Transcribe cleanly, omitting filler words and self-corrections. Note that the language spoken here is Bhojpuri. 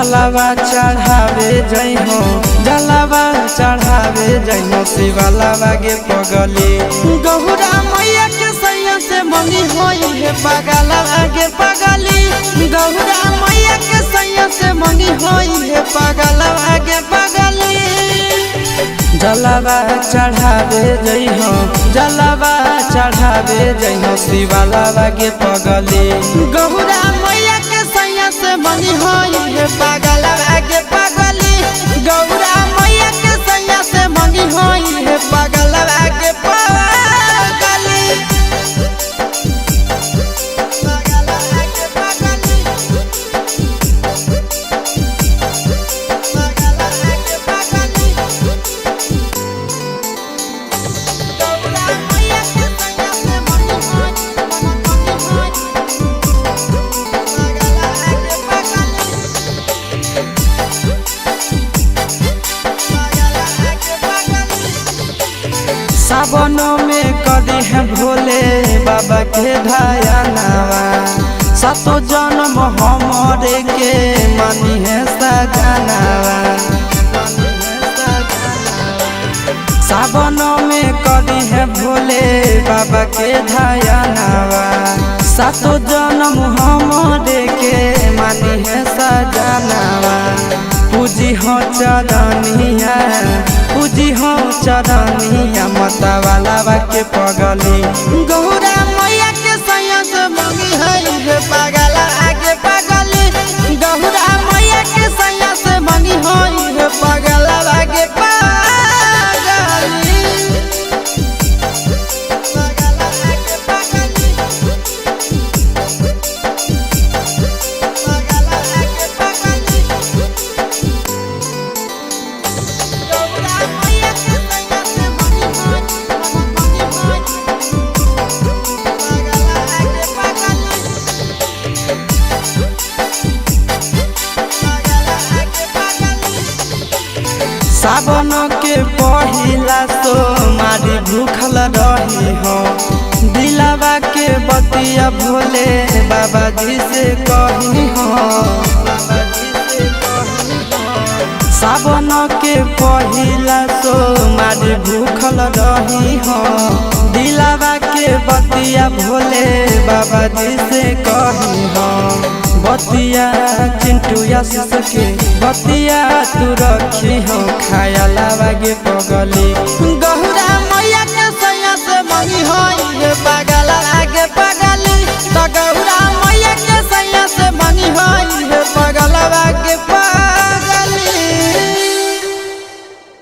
जलावा चढ़ावे जई हो, जलावा चढ़ावे जई हो शिवालावा गे पगली। गौरा मैया के सैया से मंगी होई है पगलावा गे पगली। गौरा मैया के सैया से मंगी होई है पगलावा गे पगली। जलावा चढ़ावे जई हो, जलावा चढ़ावे जई हो शिवालावा गे पगली। गौरा मैया के सैया से मंगी होई है पगलावा गे पगली। गौरा मैया के सैया से मंगी होई है पगलावा गे पगली। सावन में कदी है भोले बाबा के ढायनावा। सातो जन्म हमरे के मानी है सजनावा। सावन में कदी है भोले बाबा के ढायनावा। सातो जन्म हमरे के मानी है सजनावा। पूजी हो चरनिया, पूजी हो चरनिया मतवालावा के पगली। गौरा मैया के सैया से मंगी है पगलावा गे पगली। गौरा मैया के सैया से मंगी है पगलावा गे पगली। सावन के पहिला सोमारी भूखल रही हो। दिलावा के बतिया भोले बाबा जी से कही हो। सावन के पहिला सोमारी भूखल रही हो। दिलावा के बतिया भोले बाबा जी से कही हो। बतिया चिंटू आशीष के बतिया तू रखी हो, खाया लावा गे